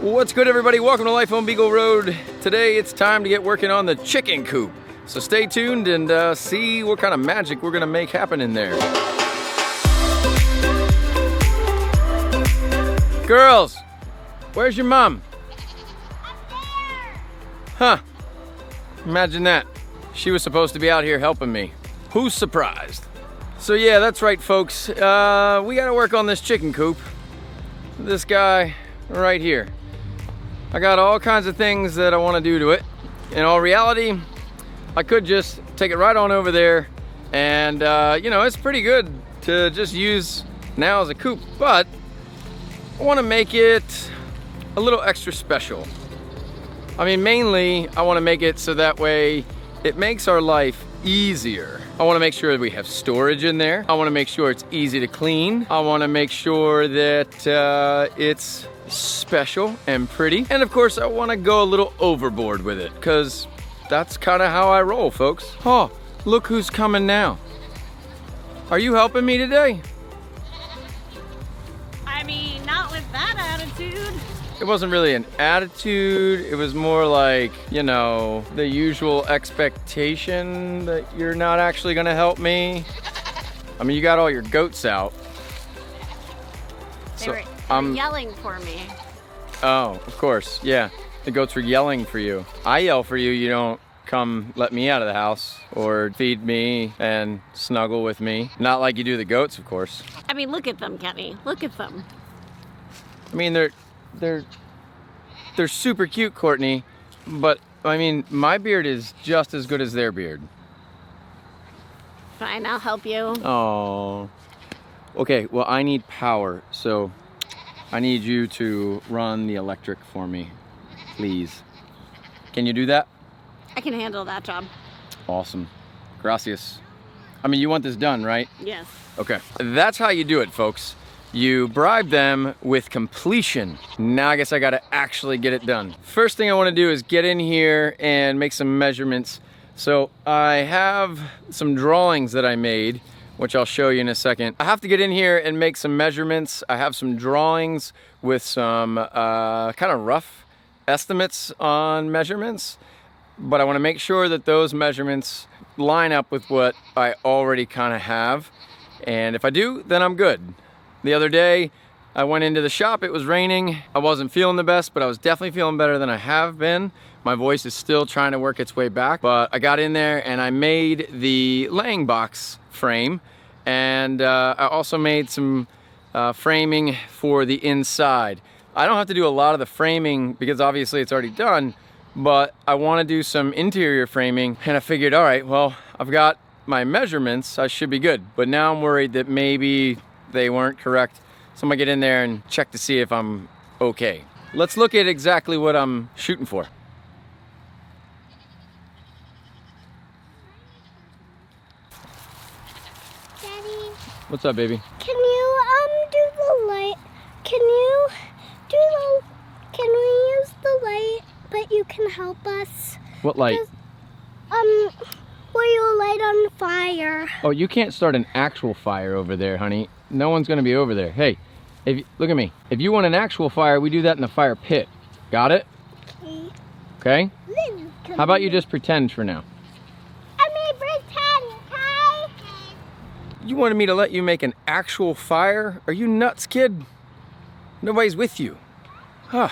What's good, everybody? Welcome to Life on Beagle Road. Today it's time to get working on the chicken coop. So stay tuned and see what kind of magic we're gonna make happen in there. Girls, where's your mom? Up there. Huh, imagine that. She was supposed to be out here helping me. Who's surprised? So yeah, that's right, folks. We gotta work on this chicken coop. This guy right here. I got all kinds of things that I want to do to it. In all reality, I could just take it right on over there and you know, it's pretty good to just use now as a coop, but I want to make it a little extra special. I mean, mainly I want to make it so that way it makes our life easier. I want to make sure that we have storage in there. I want to make sure it's easy to clean. I want to make sure that it's special and pretty. And of course, I want to go a little overboard with it because that's kind of how I roll, folks. Oh, look who's coming now. Are you helping me today? I mean, not with that attitude. It wasn't really an attitude. It was more like, you know, the usual expectation that you're not actually gonna help me. I mean, you got all your goats out. They were yelling for me. Oh, of course, yeah. The goats were yelling for you. I yell for you, you don't come let me out of the house or feed me and snuggle with me. Not like you do the goats, of course. I mean, look at them, Kenny. Look at them. I mean, they're super cute, Courtney, but I mean, my beard is just as good as their beard. Fine, I'll help you. Oh. Okay, well, I need power, so I need you to run the electric for me, please. Can you do that? I can handle that job. Awesome. Gracias. I mean, you want this done, right? Yes. Okay. That's how you do it, folks. You bribe them with completion. Now I guess I gotta actually get it done. First thing I wanna do is get in here and make some measurements. So I have some drawings that I made, which I'll show you in a second. I have to get in here and make some measurements. I have some drawings with some kind of rough estimates on measurements, but I wanna make sure that those measurements line up with what I already kind of have. And if I do, then I'm good. The other day, I went into the shop, it was raining. I wasn't feeling the best, but I was definitely feeling better than I have been. My voice is still trying to work its way back, but I got in there and I made the laying box frame. And I also made some framing for the inside. I don't have to do a lot of the framing because obviously it's already done, but I wanna do some interior framing. And I figured, all right, well, I've got my measurements, I should be good. But now I'm worried that maybe they weren't correct. So I'm gonna get in there and check to see if I'm okay. Let's look at exactly what I'm shooting for. Daddy. What's up, baby? Can you do the light? Can we use the light, but you can help us? What light? Where you light on fire. Oh, you can't start an actual fire over there, honey. No one's gonna be over there. Hey, look at me. If you want an actual fire, we do that in the fire pit. Got it? Okay? How about you just pretend for now? I mean, pretend, okay? You wanted me to let you make an actual fire? Are you nuts, kid? Nobody's with you. Huh.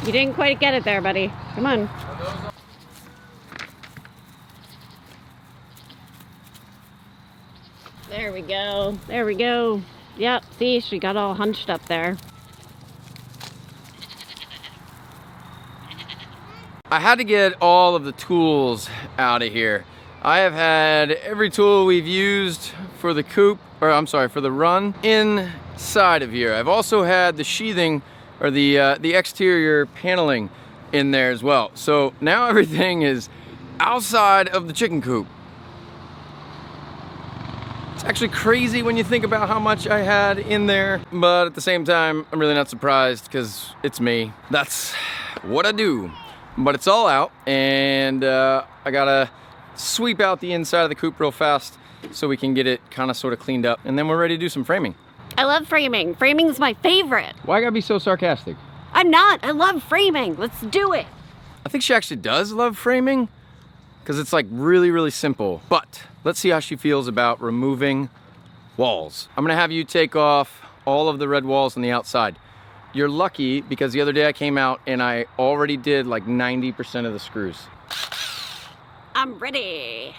You didn't quite get it there, buddy. Come on. There we go. There we go. Yep, see, she got all hunched up there. I had to get all of the tools out of here. I have had every tool we've used for the coop, or I'm sorry, for the run inside of here. I've also had the sheathing or the exterior paneling in there as well. So now everything is outside of the chicken coop. It's actually crazy when you think about how much I had in there, but at the same time, I'm really not surprised because it's me. That's what I do. But it's all out, and I gotta sweep out the inside of the coop real fast so we can get it kind of sort of cleaned up, and then we're ready to do some framing. I love framing. Framing's my favorite. Why gotta be so sarcastic? I'm not. I love framing. Let's do it. I think she actually does love framing because it's like really, really simple. But let's see how she feels about removing walls. I'm gonna have you take off all of the red walls on the outside. You're lucky because the other day I came out and I already did like 90% of the screws. I'm ready.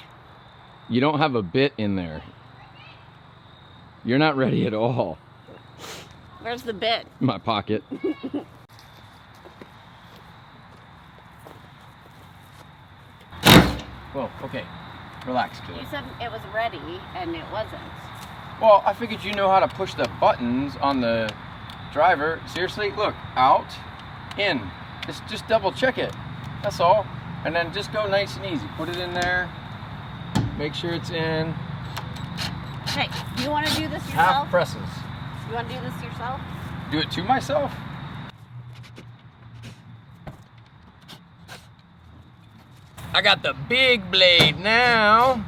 You don't have a bit in there. You're not ready at all. Where's the bit? In my pocket. Whoa, okay. Relax, kid. You said it was ready and it wasn't. Well, I figured you know how to push the buttons on the driver. Seriously, look, out, in. Just double check it. That's all. And then just go nice and easy. Put it in there. Make sure it's in. Hey, you want to do this yourself? Half presses. You want to do this yourself? Do it to myself? I got the big blade now.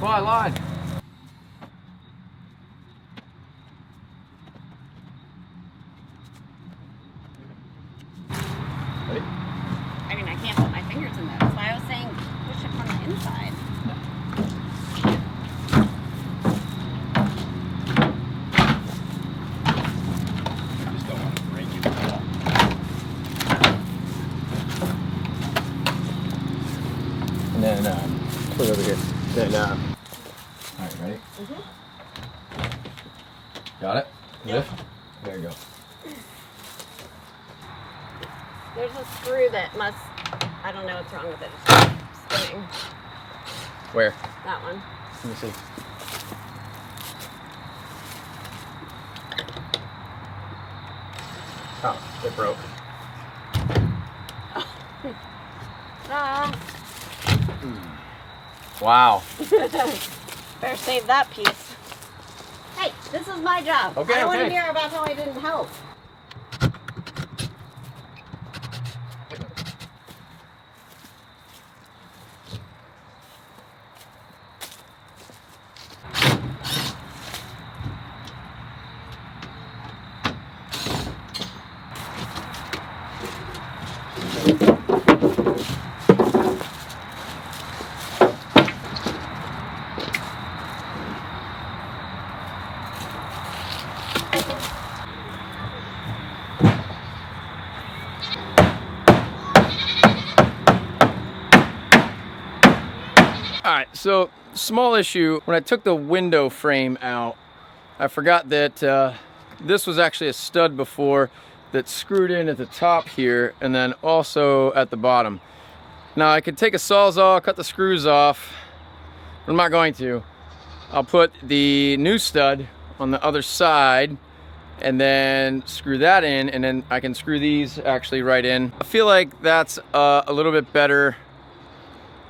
Well, I lied. Ready? I mean, I can't put my fingers in there. That's why I was saying push it from the inside. I just don't want to break it at all. And then, put it over here. Then, all right, ready? Mm-hmm. Got it? Lift? There you go. There's a screw that must, I don't know what's wrong with it. It's spinning. Where? That one. Let me see. Oh, it broke. Wow. Better save that piece. Hey, this is my job. Okay, I don't want to okay. hear about how I didn't help. All right, so small issue. When I took the window frame out, I forgot that this was actually a stud before that screwed in at the top here and then also at the bottom. Now I could take a Sawzall, cut the screws off, but I'm not going to. I'll put the new stud on the other side and then screw that in, and then I can screw these actually right in. I feel like that's a little bit better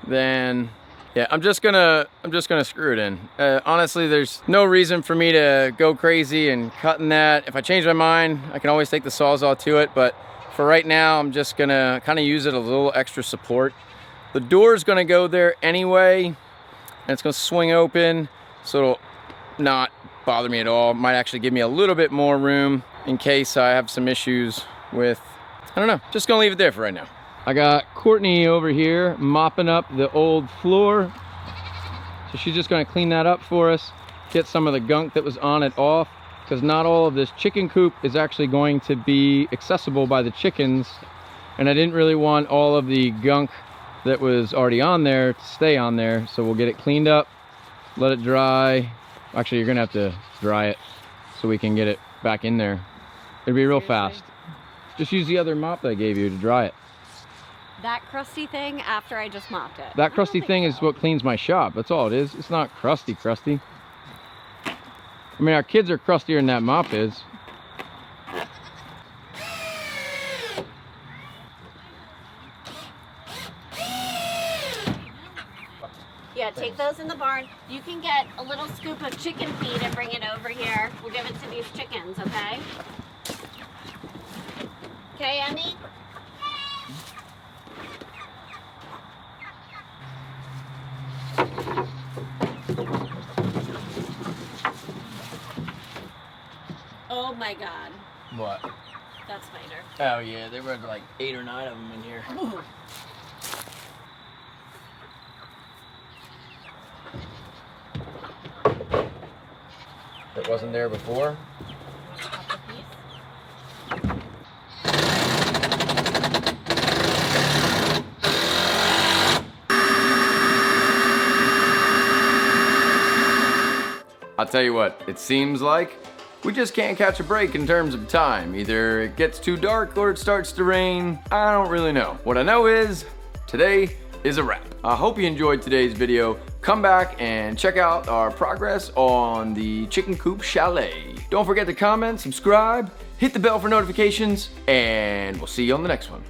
than, yeah, I'm just gonna screw it in. Honestly, there's no reason for me to go crazy and cutting that. If I change my mind, I can always take the Sawzall to it, but for right now, I'm just gonna kind of use it a little extra support. The door's gonna go there anyway, and it's gonna swing open, so it'll not bother me at all. It might actually give me a little bit more room in case I have some issues with, I don't know, just gonna leave it there for right now. I got Courtney over here mopping up the old floor. So she's just gonna clean that up for us, get some of the gunk that was on it off, because not all of this chicken coop is actually going to be accessible by the chickens. And I didn't really want all of the gunk that was already on there to stay on there. So we'll get it cleaned up, let it dry. Actually, you're gonna have to dry it so we can get it back in there. It'll be real fast. Just use the other mop that I gave you to dry it. That crusty thing after I just mopped it. That crusty thing is what cleans my shop. That's all it is. It's not crusty. I mean, our kids are crustier than that mop is. Yeah, take those in the barn. You can get a little scoop of chicken feed and bring it over here. We'll give it to these chickens, okay? Okay, Emmy? Oh my God. What? That spider. Oh yeah, there were like 8 or 9 of them in here. Ooh. That wasn't there before. I'll tell you what, it seems like we just can't catch a break in terms of time. Either it gets too dark or it starts to rain. I don't really know. What I know is today is a wrap. I hope you enjoyed today's video. Come back and check out our progress on the chicken coop chalet. Don't forget to comment, subscribe, hit the bell for notifications, and we'll see you on the next one.